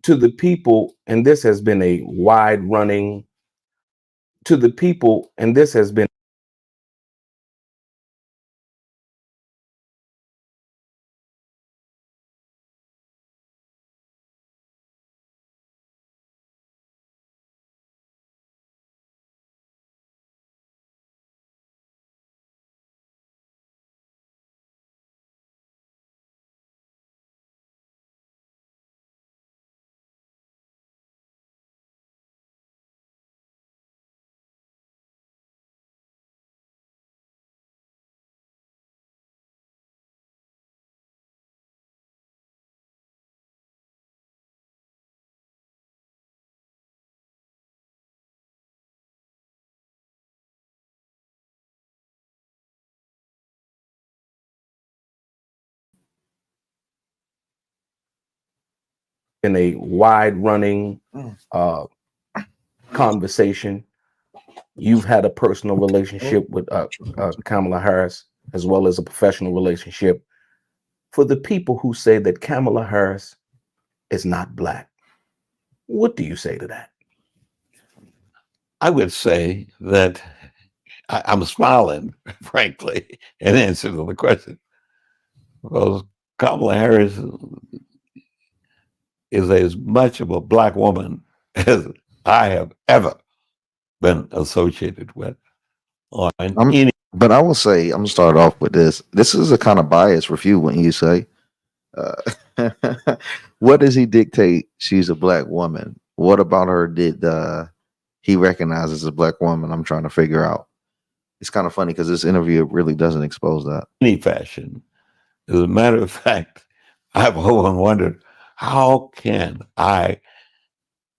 to the people, and this has been a wide running to the people, and this has been in a wide running uh, conversation. You've had a personal relationship with Kamala Harris as well as a professional relationship. For the people who say that Kamala Harris is not black, what do you say to that? I would say that I'm smiling, frankly, in answer to the question. Because Kamala Harris is as much of a black woman as I have ever been associated with on any. But I will say, I'm gonna start off with this. This is a kind of biased review when you say, uh, "What does he dictate? She's a black woman. What about her did he recognize as a black woman?" I'm trying to figure out. It's kind of funny because this interview really doesn't expose that. Any fashion. As a matter of fact, I've often wondered how can I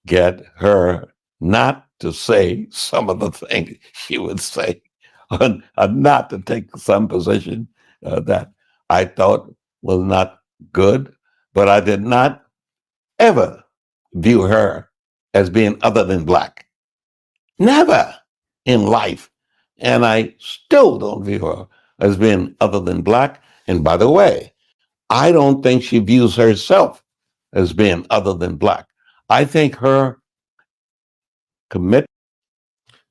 get her not to say some of the things she would say, and not to take some position that I thought was not good, but I did not ever view her as being other than black. Never in life. And I still don't view her as being other than black. And by the way, I don't think she views herself as being other than black. I think her commitment.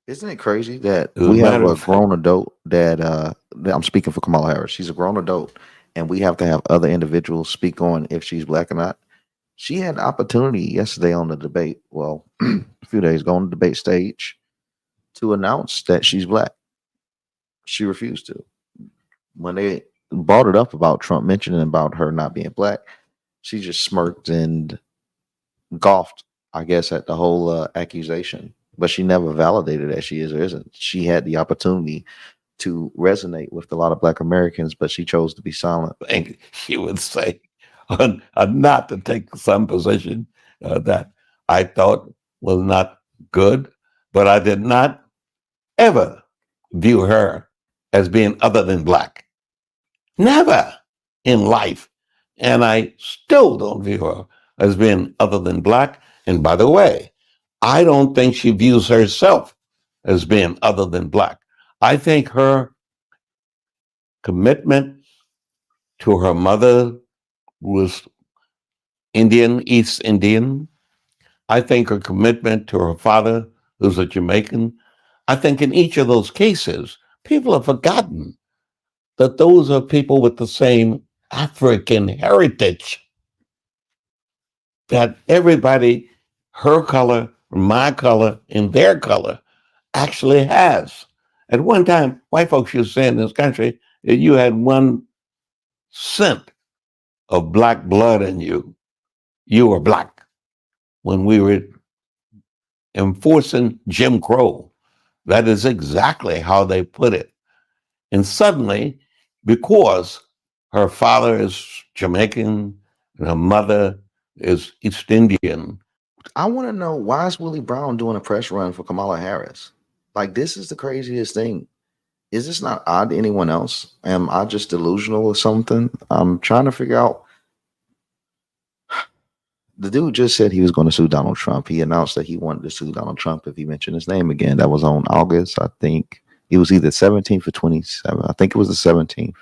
Isn't it crazy that As a we have matter a of fact, grown adult that I'm speaking for Kamala Harris. She's a grown adult, and we have to have other individuals speak on if she's black or not. She had the opportunity yesterday on the debate, well, a few days ago on the debate stage, to announce that she's black. She refused to. When they brought it up about Trump mentioning about her not being black, she just smirked and golfed, I guess, at the whole accusation. But she never validated that she is or isn't. She had the opportunity to resonate with a lot of Black Americans, but she chose to be silent. thing she would say, not to take some position that I thought was not good, but I did not ever view her as being other than black. Never in life. And I still don't view her as being other than black. And by the way, I don't think she views herself as being other than black. I think her commitment to her mother was Indian, East Indian. I think her commitment to her father, who's a Jamaican. I think in each of those cases, people have forgotten that those are people with the same African heritage. That everybody, her color, my color, and their color actually has. At one time, white folks used to say in this country that you had 1 cent of black blood in you, you were black. When we were enforcing Jim Crow, that is exactly how they put it. And suddenly, because her father is Jamaican and her mother is East Indian. I want to know, why is Willie Brown doing a press run for Kamala Harris? Like, this is the craziest thing. Is this not odd to anyone else? Am I just delusional or something? I'm trying to figure out. The dude just said he was going to sue Donald Trump. He announced that he wanted to sue Donald Trump if he mentioned his name again. That was on August, I think. It was either 17th or 27th. I think it was the 17th.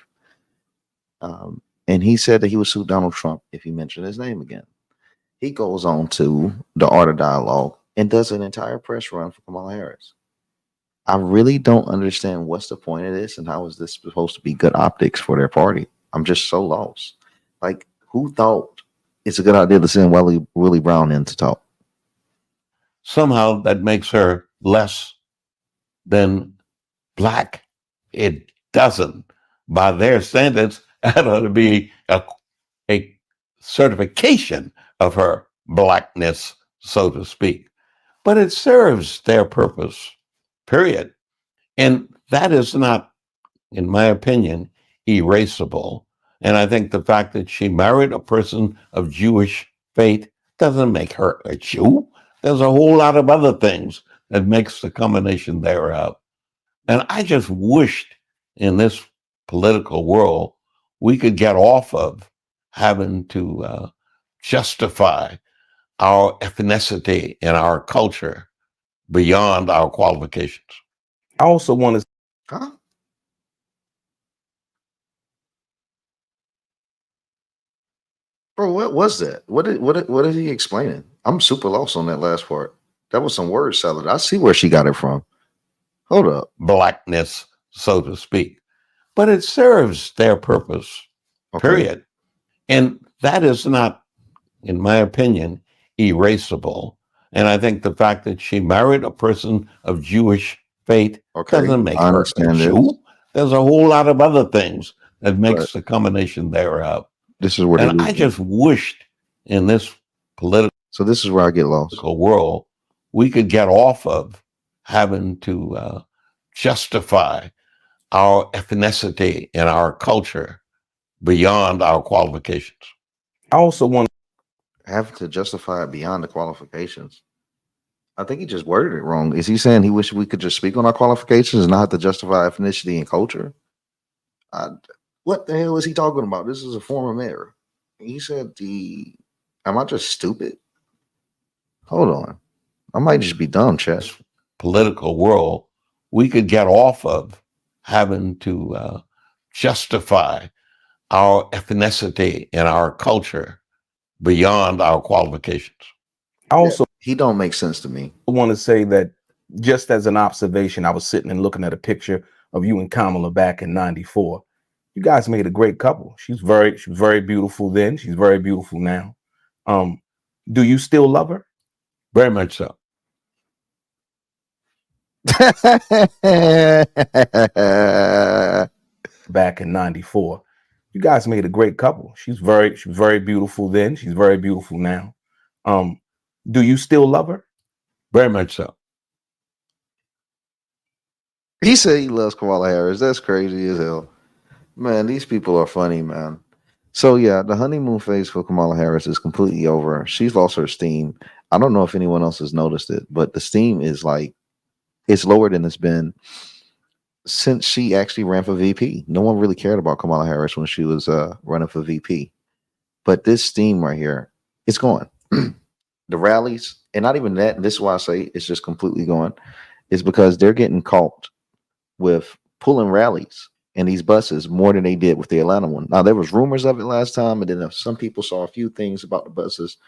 And he said that he would sue Donald Trump if he mentioned his name again. He goes on to the Art of Dialogue and does an entire press run for Kamala Harris. I really don't understand what's the point of this and how is this supposed to be good optics for their party. I'm just so lost. Like, who thought it's a good idea to send Willie Brown in to talk? Somehow that makes her less than black. It doesn't. By their standards, that ought to be a certification of her blackness, so to speak. But it serves their purpose, period. And that is not, in my opinion, erasable. And I think the fact that she married a person of Jewish faith doesn't make her a Jew. There's a whole lot of other things that makes the combination thereof. And I just wished in this political world we could get off of having to justify our ethnicity and our culture beyond our qualifications. I also want to. Huh? Bro, what was that? What is he explaining? I'm super lost on that last part. That was some word salad. I see where she got it from. Hold up. Blackness, so to speak. But it serves their purpose, period. And that is not, in my opinion, erasable. And I think the fact that she married a person of Jewish faith doesn't make her a Jew. There's a whole lot of other things that makes the combination thereof. This is what and I just wished in this political. So this is where I get lost. World, we could get off of having to justify our ethnicity and our culture beyond our qualifications. I also want to have to justify it beyond the qualifications. I think he just worded it wrong. Is he saying he wished we could just speak on our qualifications and not have to justify ethnicity and culture? What the hell is he talking about? This is a former mayor. He said am I just stupid? Hold on. I might just be dumb, Chet. Political world, we could get off of having to justify our ethnicity and our culture beyond our qualifications. Also, he don't make sense to me. I want to say that just as an observation, I was sitting and looking at a picture of you and Kamala back in '94. You guys made a great couple. She was very beautiful then. She's very beautiful now. Do you still love her? Very much so. Back in '94. You guys made a great couple. She was very beautiful then. She's very beautiful now. Do you still love her? Very much so. He said he loves Kamala Harris. That's crazy as hell. Man, these people are funny, man. So yeah, the honeymoon phase for Kamala Harris is completely over. She's lost her steam. I don't know if anyone else has noticed it, but the steam is like, it's lower than it's been since she actually ran for VP. No one really cared about Kamala Harris when she was running for VP. But this steam right here, it's gone. The rallies, and not even that, this is why I say it's just completely gone, is because they're getting caught with pulling rallies in these buses more than they did with the Atlanta one. Now, there was rumors of it last time, and then some people saw a few things about the buses.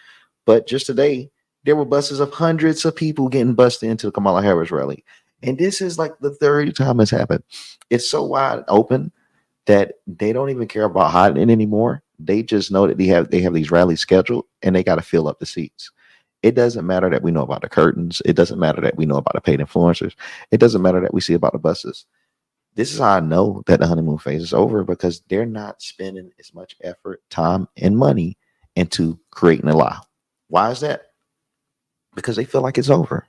But just today, there were buses of hundreds of people getting busted into the Kamala Harris rally. And this is like the third time it's happened. It's so wide open that they don't even care about hiding it anymore. They just know that they have these rallies scheduled and they got to fill up the seats. It doesn't matter that we know about the curtains. It doesn't matter that we know about the paid influencers. It doesn't matter that we see about the buses. This is how I know that the honeymoon phase is over, because they're not spending as much effort, time, and money into creating a lie. Why is that? Because they feel like it's over.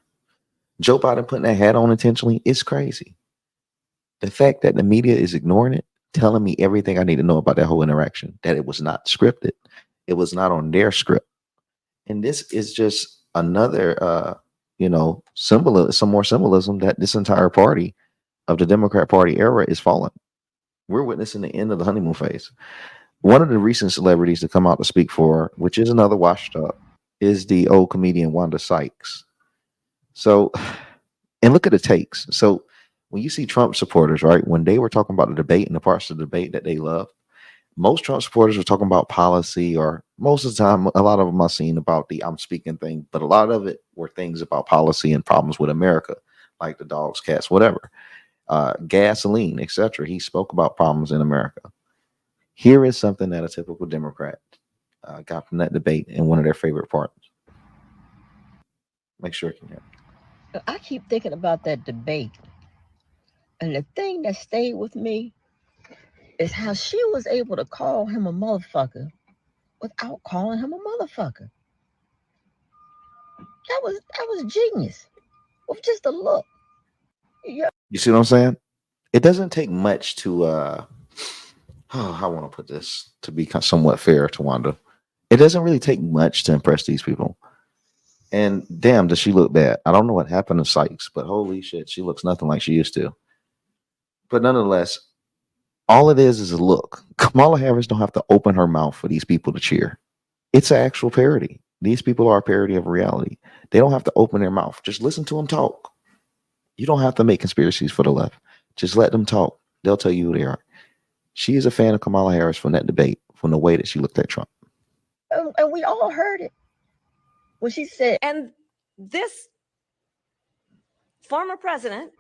Joe Biden putting that hat on intentionally is crazy. The fact that the media is ignoring it, telling me everything I need to know about that whole interaction, that it was not scripted. It was not on their script. And this is just another, symbolism, some more symbolism that this entire party of the Democrat Party era is falling. We're witnessing the end of the honeymoon phase. One of the recent celebrities to come out to speak for, which is another washed up, is the old comedian Wanda Sykes. So, and look at the takes. So when you see Trump supporters, right, when they were talking about the debate and the parts of the debate that they love, most Trump supporters are talking about policy, or most of the time, a lot of them I've seen about the I'm speaking thing, but a lot of it were things about policy and problems with America, like the dogs, cats, whatever, gasoline, etc. He spoke about problems in America. Here is something that a typical Democrat got from that debate in one of their favorite parts. Make sure you can hear. I keep thinking about that debate, and the thing that stayed with me is how she was able to call him a motherfucker without calling him a motherfucker. That was genius. With just a look. Yeah. You see what I'm saying? It doesn't take much to I want to put this to be somewhat fair to Wanda. It doesn't really take much to impress these people. And damn, does she look bad? I don't know what happened to Sykes, but holy shit, she looks nothing like she used to. But nonetheless, all it is a look. Kamala Harris don't have to open her mouth for these people to cheer. It's an actual parody. These people are a parody of reality. They don't have to open their mouth. Just listen to them talk. You don't have to make conspiracies for the left. Just let them talk. They'll tell you who they are. She is a fan of Kamala Harris from that debate, from the way that she looked at Trump. And we all heard it when she said, and this former president.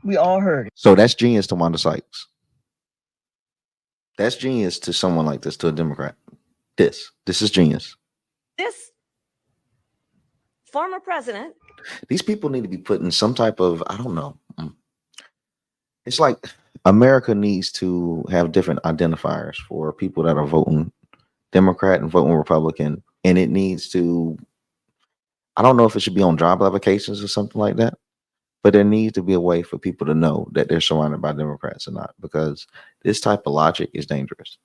We all heard it. So that's genius to Wanda Sykes. That's genius to someone like this, to a Democrat. This is genius. This former president. These people need to be put in some type of, I don't know. It's like America needs to have different identifiers for people that are voting Democrat and voting Republican. And it needs to, I don't know if it should be on job applications or something like that, but there needs to be a way for people to know that they're surrounded by Democrats or not, because this type of logic is dangerous.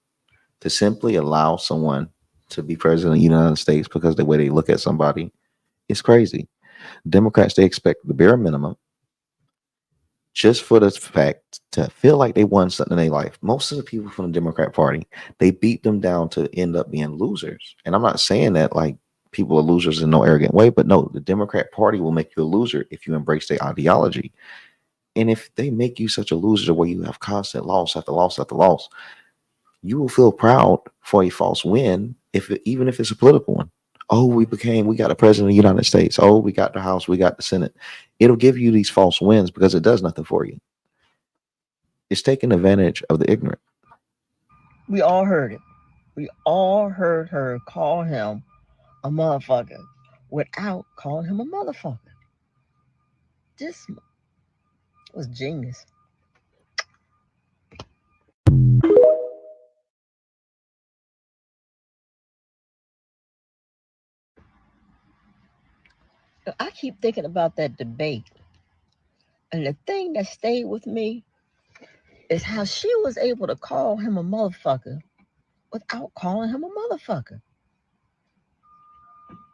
To simply allow someone to be president of the United States because the way they look at somebody is crazy. Democrats, they expect the bare minimum just for the fact to feel like they won something in their life. Most of the people from the Democrat Party, they beat them down to end up being losers. And I'm not saying that like people are losers in no arrogant way, but no, the Democrat Party will make you a loser if you embrace their ideology. And if they make you such a loser where you have constant loss after loss after loss, you will feel proud for a false win, even if it's a political one. Oh, we got a president of the United States. Oh, we got the House, we got the Senate. It'll give you these false wins because it does nothing for you. It's taking advantage of the ignorant. We all heard it. We all heard her call him a motherfucker without calling him a motherfucker. This was genius. I keep thinking about that debate, and the thing that stayed with me is how she was able to call him a motherfucker without calling him a motherfucker.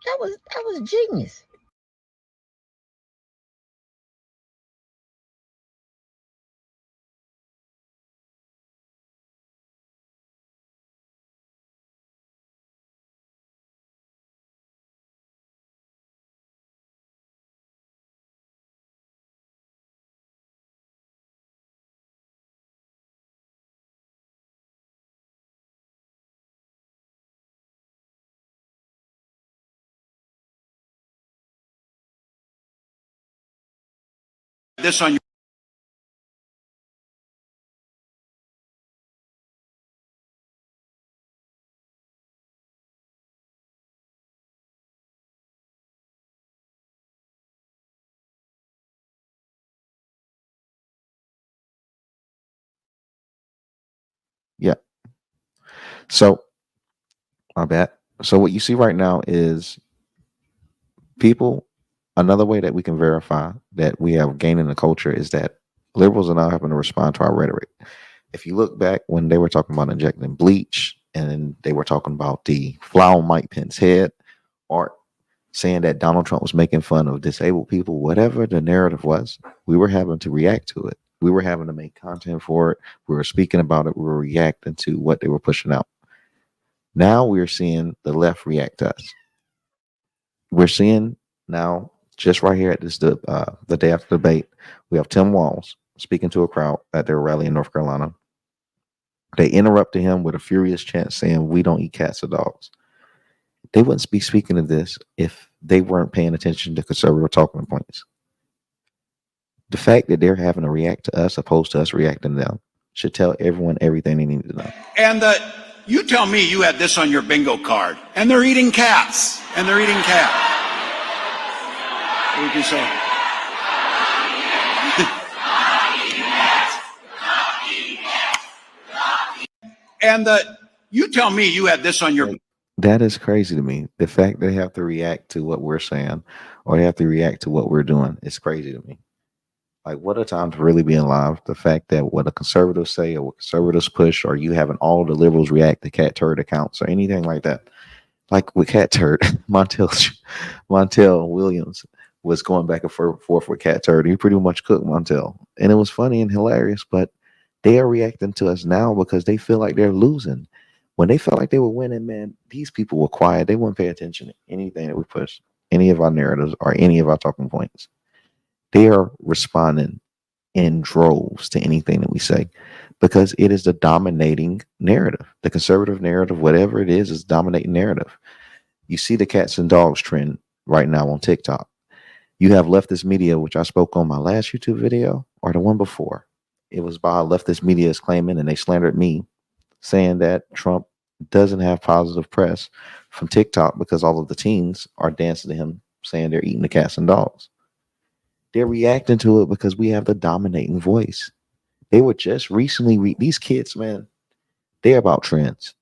That was genius. This on your Yeah. So, my bad. So what you see right now is people, another way that we can verify that we have gained in the culture is that liberals are now having to respond to our rhetoric. If you look back when they were talking about injecting bleach and they were talking about the flower on Mike Pence's head, or saying that Donald Trump was making fun of disabled people, whatever the narrative was, we were having to react to it. We were having to make content for it. We were speaking about it. We were reacting to what they were pushing out. Now we're seeing the left react to us. We're seeing now, just right here at this the day after the debate, we have Tim Walz speaking to a crowd at their rally in North Carolina. They interrupted him with a furious chant saying, "We don't eat cats or dogs." They wouldn't be speaking of this if they weren't paying attention to conservative talking points. The fact that they're having to react to us opposed to us reacting to them should tell everyone everything they need to know. And you tell me you had this on your bingo card, and they're eating cats, and they're eating cats. What would you say? And you tell me you had this on your. That is crazy to me. The fact they have to react to what we're saying or they have to react to what we're doing is crazy to me. Like, what a time to really be alive. The fact that what a conservatives say or what conservatives push, or you having all the liberals react to cat turd accounts or anything like that. Like with cat turd, Montel Williams was going back and forth with cat turd. He pretty much cooked Montel. And it was funny and hilarious, but they are reacting to us now because they feel like they're losing. When they felt like they were winning, man, these people were quiet. They wouldn't pay attention to anything that we push, any of our narratives or any of our talking points. They are responding in droves to anything that we say because it is the dominating narrative. The conservative narrative, whatever it is dominating narrative. You see the cats and dogs trend right now on TikTok. You have leftist media, which I spoke on my last YouTube video or the one before. It was by leftist media is claiming, and they slandered me, saying that Trump doesn't have positive press from TikTok because all of the teens are dancing to him saying they're eating the cats and dogs. They're reacting to it because we have the dominating voice. They were just recently, these kids, man, they're about trends.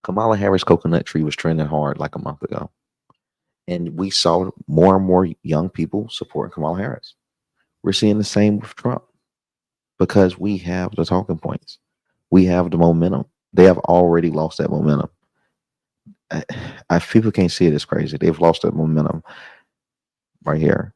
Kamala Harris coconut tree was trending hard like a month ago. And we saw more and more young people supporting Kamala Harris. We're seeing the same with Trump because we have the talking points. We have the momentum. They have already lost that momentum. People can't see it, it's crazy. They've lost that momentum right here.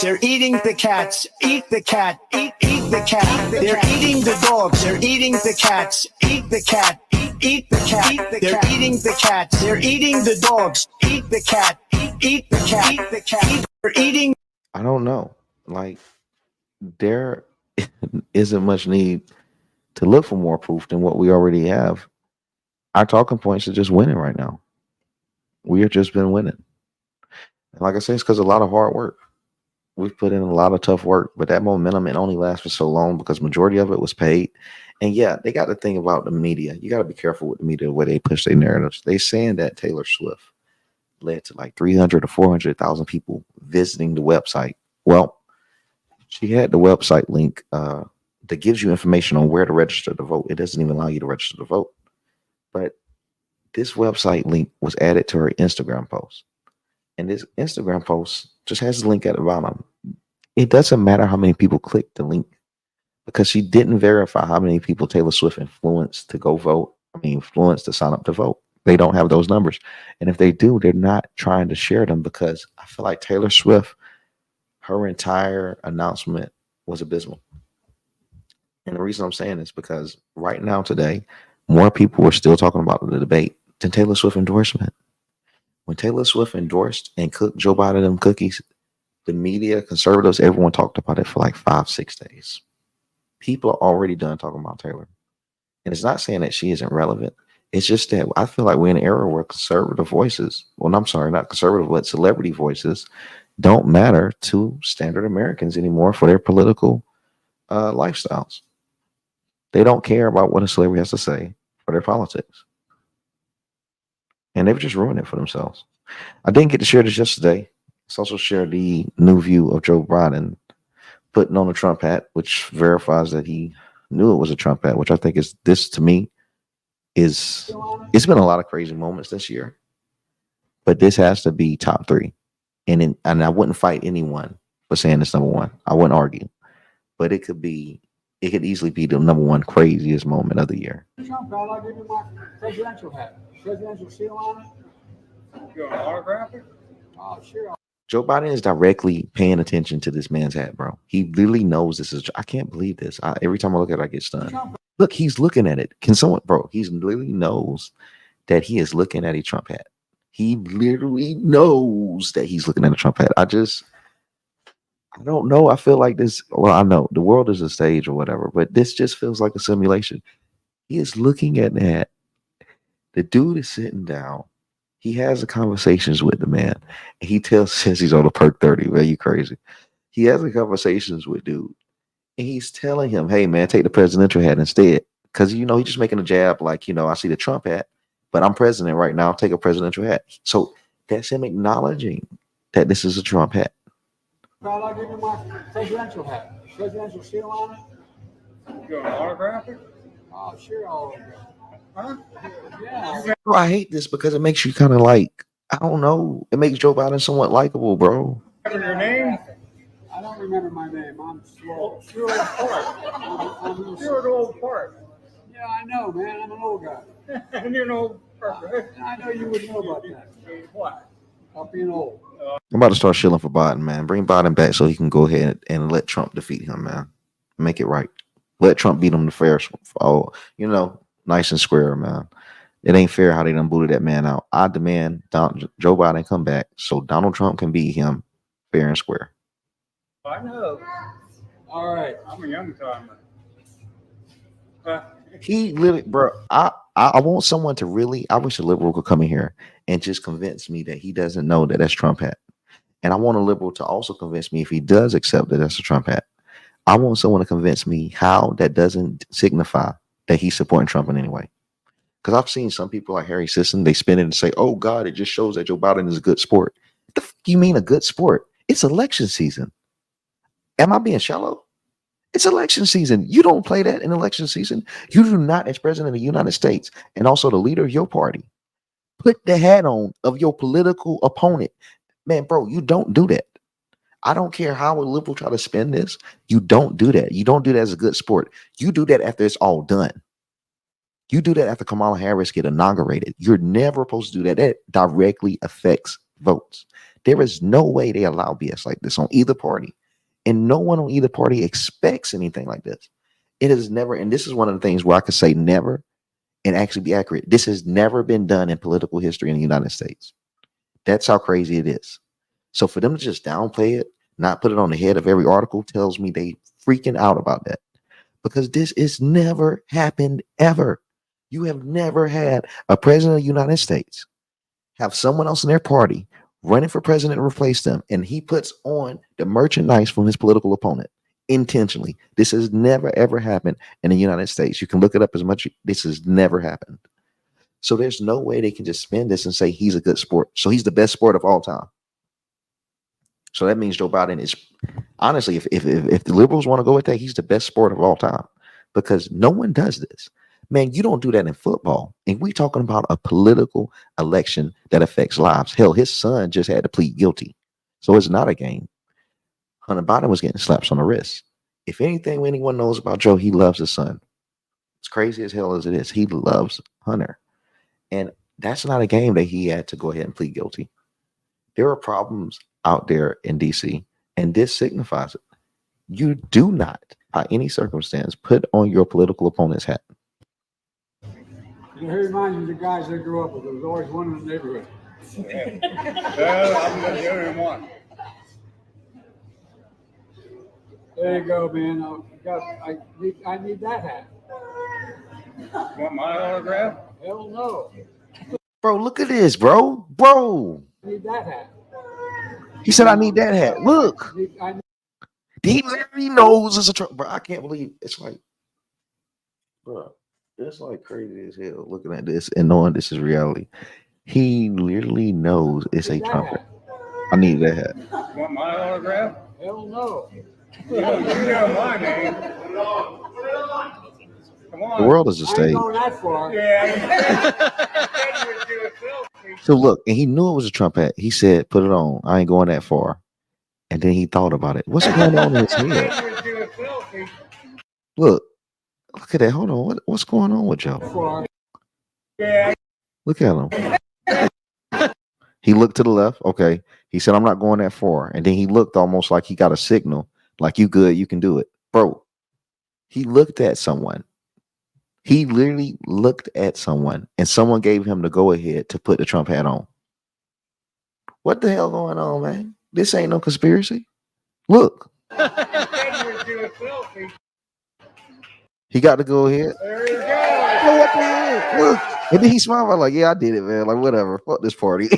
They're eating the cats. Eat the cat. Eat the cat. They're eating the dogs. They're eating the cats. Eat the cat. Eat the cat. They're eating the cats. They're eating the dogs. Eat the cat. Eat the cat. Eat the cat. They're eating. I don't know. Like, there isn't much need to look for more proof than what we already have. Our talking points are just winning right now. We have just been winning. And like I say, it's because a lot of hard work. We've put in a lot of tough work, but that momentum, it only lasts for so long because majority of it was paid. And yeah, they got to think about the media. You got to be careful with the media, where they push their narratives. They saying that Taylor Swift led to like 300 to 400,000 people visiting the website. Well, she had the website link that gives you information on where to register to vote. It doesn't even allow you to register to vote. But this website link was added to her Instagram post. And this Instagram post just has a link at the bottom. It doesn't matter how many people click the link because she didn't verify how many people Taylor Swift influenced to go vote. Influenced to sign up to vote. They don't have those numbers. And if they do, they're not trying to share them because I feel like Taylor Swift, her entire announcement was abysmal. And the reason I'm saying this because right now today, more people are still talking about the debate than Taylor Swift endorsement. When Taylor Swift endorsed and cooked Joe Biden them cookies, the media, conservatives, everyone talked about it for like 5-6 days. People are already done talking about Taylor. And it's not saying that she isn't relevant. It's just that I feel like we're in an era where conservative voices, well, I'm sorry, not conservative, but celebrity voices don't matter to standard Americans anymore for their political lifestyles. They don't care about what a celebrity has to say for their politics. And they've just ruined it for themselves. I didn't get to share this yesterday. Let's also share the new view of Joe Biden putting on a Trump hat, which verifies that he knew it was a Trump hat, which I think is, this to me is, it's been a lot of crazy moments this year, but this has to be top 3. And I wouldn't fight anyone for saying it's number 1. I wouldn't argue, but it could easily be the number 1 craziest moment of the year. Trump hat, I'll give you my presidential hat. Presidential seal on it. You want to autograph it? Oh, sure. Joe Biden is directly paying attention to this man's hat, bro. He literally knows this is, I can't believe this. Every time I look at it, I get stunned. Look, he's looking at it. Can someone, bro, he literally knows that he is looking at a Trump hat. He literally knows that he's looking at a Trump hat. I don't know. I feel like this. Well, I know the world is a stage or whatever, but this just feels like a simulation. He is looking at that. The dude is sitting down. He has the conversations with the man. And he says he's on a perk 30. Man, you crazy. He has the conversations with dude. And he's telling him, hey man, take the presidential hat instead. Because he's just making a jab, like, I see the Trump hat, but I'm president right now. Take a presidential hat. So that's him acknowledging that this is a Trump hat. Well, I'll give you my presidential hat. Presidential seal on it. You want to autograph it? Oh, sure, I'll autograph it. Huh? Yeah. Bro, I hate this because it makes you kind of like, I don't know. It makes Joe Biden somewhat likable, bro. Remember your name? I don't remember my name. I'm slow. You're old part. You're an old part. Yeah, I know, man. I'm an old guy. And you're an old part. I know you would know about that. What? About being old. I'm about to start shilling for Biden, man. Bring Biden back so he can go ahead and let Trump defeat him, man. Make it right. Let Trump beat him the fair. Oh, nice and square, man. It ain't fair how they done booted that man out. I demand Joe Biden come back so Donald Trump can beat him fair and square. I know. All right. I'm a young timer. He literally, bro. I want someone to really. I wish a liberal could come in here and just convince me that he doesn't know that that's Trump hat. And I want a liberal to also convince me if he does accept that that's a Trump hat. I want someone to convince me how that doesn't signify that he's supporting Trump in any way. Because I've seen some people like Harry Sisson, they spin it and say, oh God, it just shows that Joe Biden is a good sport. What the fuck you mean a good sport? It's election season. Am I being shallow? It's election season. You don't play that in election season. You do not, as president of the United States and also the leader of your party, put the hat on of your political opponent. Man, bro, you don't do that. I don't care how a liberal try to spin this. You don't do that. You don't do that as a good sport. You do that after it's all done. You do that after Kamala Harris get inaugurated. You're never supposed to do that. That directly affects votes. There is no way they allow BS like this on either party. And no one on either party expects anything like this. It has never, and this is one of the things where I could say never and actually be accurate. This has never been done in political history in the United States. That's how crazy it is. So for them to just downplay it, not put it on the head of every article, tells me they freaking out about that. Because this is never happened ever. You have never had a president of the United States have someone else in their party running for president to replace them, and he puts on the merchandise from his political opponent intentionally. This has never, ever happened in the United States. You can look it up as much. This has never happened. So there's no way they can just spin this and say he's a good sport. So he's the best sport of all time. So that means Joe Biden is, honestly, if the liberals want to go with that, he's the best sport of all time, because no one does this. Man, you don't do that in football. And we're talking about a political election that affects lives. Hell, his son just had to plead guilty. So it's not a game. Hunter Biden was getting slaps on the wrist. If anything anyone knows about Joe, he loves his son. It's crazy as hell as it is. He loves Hunter. And that's not a game that he had to go ahead and plead guilty. There are problems out there in DC, and this signifies it. You do not, by any circumstance, put on your political opponent's hat. He reminds me of the guys I grew up with. There was always one in the neighborhood. Well, I'm the only one. There you go, man. I need that hat. Want my autograph? Hell no. Bro, look at this, bro. Bro. I need that hat. He said, I need that hat. Look. He literally knows it's a Trump. Bro, I can't believe it's like, bro, it's like crazy as hell looking at this and knowing this is reality. He literally knows it's a Trump hat. I need that hat. Want my autograph? Hell no. You know my name. Come on. The world is a I ain't stage. going that far. Yeah. So look, and he knew it was a Trump hat. He said, put it on. I ain't going that far. And then he thought about it. What's going on in his head? Look at that. Hold on. What's going on with Joe? Yeah. Look at him. He looked to the left. Okay. He said, I'm not going that far. And then he looked almost like he got a signal, like, you good, you can do it. Bro, he looked at someone. He literally looked at someone, and someone gave him the go-ahead to put the Trump hat on. What the hell going on, man? This ain't no conspiracy. Look. He got to go ahead. There you go. Oh, what the hell? Look. And then he smiled. I'm like, yeah, I did it, man. Like, whatever. Fuck this party.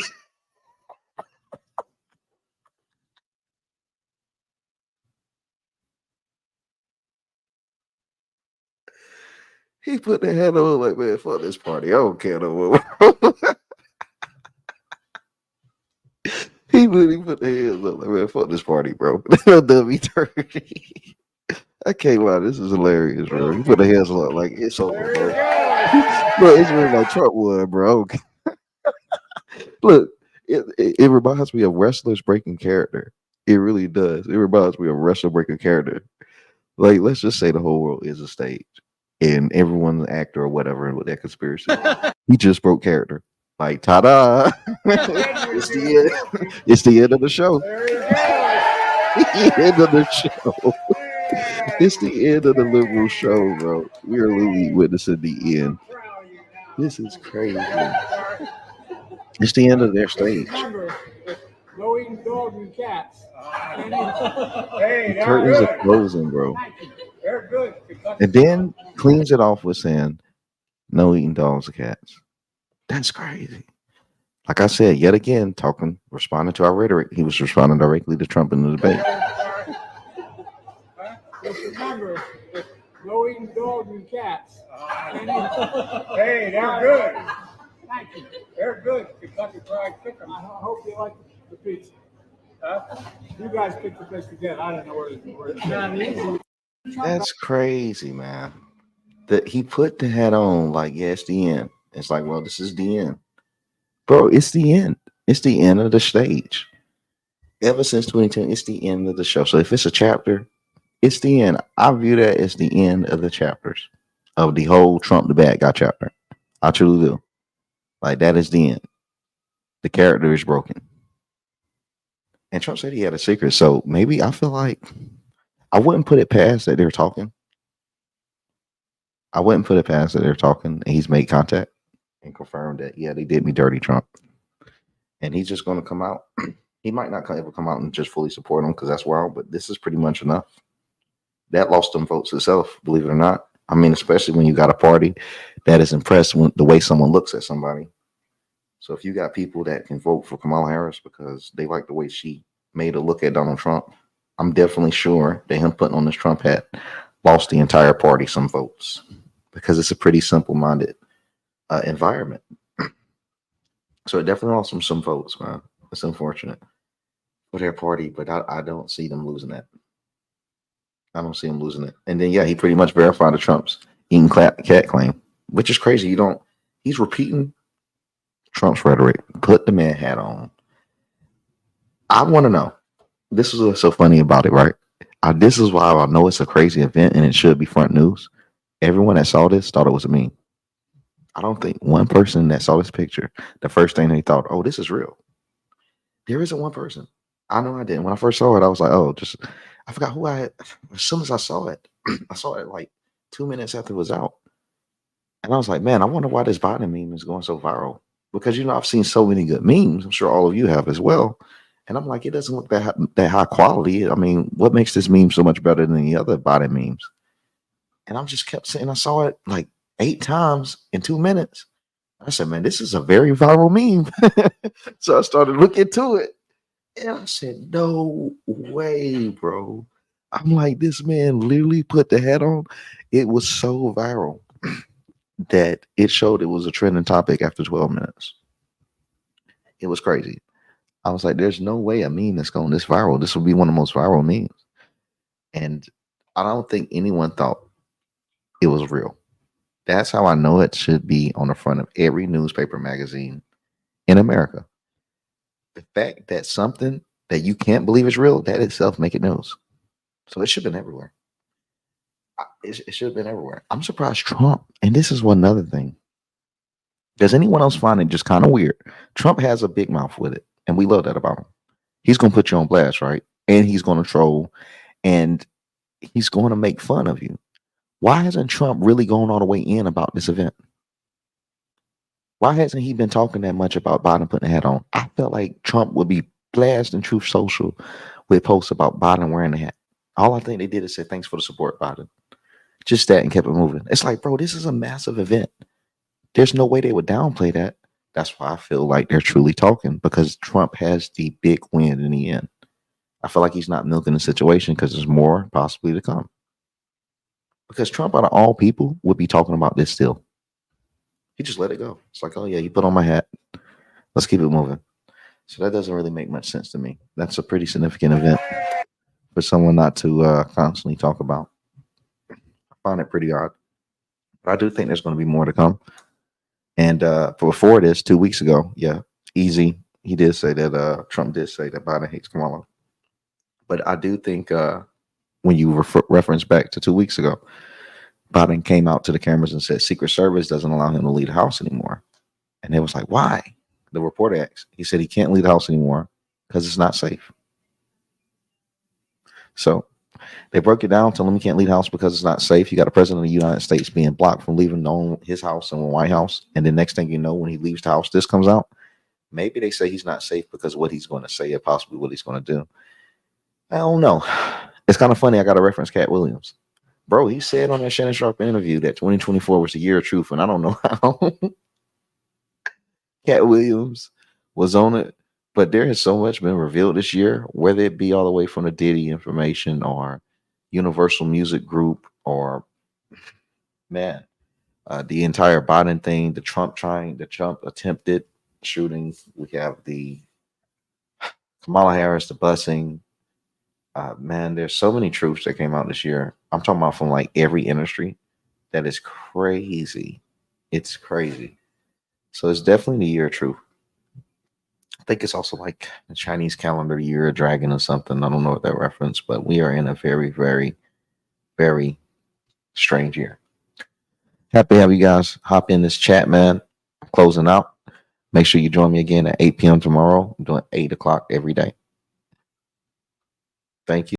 He put the hand on like, man, fuck this party. I don't care no more. He really put the hands up like, man, fuck this party, bro. W30. I can't lie. This is hilarious, bro. He put the hands up like, it's over, bro. Bro, it's really like Trump would, bro. Look, it reminds me of wrestlers breaking character. It really does. It reminds me of wrestler breaking character. Like, let's just say the whole world is a stage and everyone's an actor or whatever with that conspiracy. He just broke character. Like, ta-da! It's the end of the show. The end of the show. It's the end of the liberal show, bro. We are literally witnessing the end. This is crazy. It's the end of their stage. No eating dogs and cats. The curtains are closing, bro. They're good. And then cleans it off with saying, no eating dogs or cats. That's crazy. Like I said, yet again, responding to our rhetoric, he was responding directly to Trump in the debate. Just remember, no eating dogs and cats. Hey, they're good. Thank you. They're good. Kentucky Fried Chicken. I hope you like the pizza. You guys picked the best again. I don't know where it's not easy. That's crazy, man. That he put the hat on like, yeah, it's the end. It's like, well, this is the end. Bro, it's the end. It's the end of the stage. Ever since 2010, it's the end of the show. So if it's a chapter, it's the end. I view that as the end of the chapters of the whole Trump the bad guy chapter. I truly do. Like, that is the end. The character is broken. And Trump said he had a secret. So maybe I feel like I wouldn't put it past that they're talking. I wouldn't put it past that they're talking and he's made contact and confirmed that, yeah, they did me dirty, Trump. And he's just going to come out. He might not ever come out and just fully support him because that's wild, but this is pretty much enough. That lost them votes itself, believe it or not. I mean, especially when you got a party that is impressed with the way someone looks at somebody. So if you got people that can vote for Kamala Harris because they like the way she made a look at Donald Trump, I'm definitely sure that him putting on this Trump hat lost the entire party some votes because it's a pretty simple-minded environment. So it definitely lost them some votes, man. It's unfortunate for their party, but I don't see them losing that. I don't see him losing it. And then, yeah, he pretty much verified the Trump's eating cat claim, which is crazy. He's repeating Trump's rhetoric. Put the man hat on. I want to know. This is what's so funny about it, right? This is why I know it's a crazy event and it should be front news. Everyone that saw this thought it was a meme. I don't think one person that saw this picture, the first thing they thought, oh, this is real. There isn't one person. I know I didn't. When I first saw it, I was like, oh, I forgot who I had. As soon as I saw it like 2 minutes after it was out. And I was like, man, I wonder why this Biden meme is going so viral. Because, I've seen so many good memes. I'm sure all of you have as well. And I'm like, it doesn't look that high quality. I mean, what makes this meme so much better than the other Biden memes? And I just kept saying, I saw it like 8 times in 2 minutes. I said, man, this is a very viral meme. So I started looking into it. And I said, no way, bro. I'm like, this man literally put the hat on. It was so viral that it showed it was a trending topic after 12 minutes. It was crazy. I was like, there's no way a meme that's going this viral. This will be one of the most viral memes. And I don't think anyone thought it was real. That's how I know it should be on the front of every newspaper magazine in America. The fact that something that you can't believe is real, that itself make it news. So it should have been everywhere. It should have been everywhere. I'm surprised Trump, and this is one other thing. Does anyone else find it just kind of weird? Trump has a big mouth with it, and we love that about him. He's going to put you on blast, right? And he's going to troll, and he's going to make fun of you. Why hasn't Trump really gone all the way in about this event? Why hasn't he been talking that much about Biden putting a hat on? I felt like Trump would be blasting Truth Social with posts about Biden wearing the hat. All I think they did is say thanks for the support, Biden. Just that, and kept it moving. It's like, bro, this is a massive event. There's no way they would downplay that. That's why I feel like they're truly talking, because Trump has the big win in the end. I feel like he's not milking the situation because there's more possibly to come. Because Trump, out of all people, would be talking about this still. He just let it go. It's like, oh yeah, you put on my hat. Let's keep it moving. So that doesn't really make much sense to me. That's a pretty significant event for someone not to constantly talk about. I find it pretty odd. But I do think there's going to be more to come. And before this, 2 weeks ago, yeah, easy. He did say that Trump did say that Biden hates Kamala. But I do think when you reference back to 2 weeks ago, Biden came out to the cameras and said Secret Service doesn't allow him to leave the house anymore. And it was like, why? The reporter asked. He said he can't leave the house anymore because it's not safe. So they broke it down, told him he can't leave the house because it's not safe. You got a president of the United States being blocked from leaving his house in the White House. And the next thing you know, when he leaves the house, this comes out. Maybe they say he's not safe because of what he's going to say or possibly what he's going to do. I don't know. It's kind of funny. I got to reference Cat Williams. Bro, he said on that Shannon Sharp interview that 2024 was the year of truth. And I don't know how Cat Williams was on it. But there has so much been revealed this year, whether it be all the way from the Diddy information or Universal Music Group or, man, the entire Biden thing, the Trump attempted shooting. We have the Kamala Harris, the busing. Man, there's so many truths that came out this year. I'm talking about from like every industry. That is crazy. It's crazy. So it's definitely the year of truth. I think it's also like the Chinese calendar year of dragon or something. I don't know what that reference, but we are in a very, very, very strange year. Happy to have you guys hop in this chat, man. Closing out. Make sure you join me again at 8 p.m. tomorrow. I'm doing 8 o'clock every day. Thank you.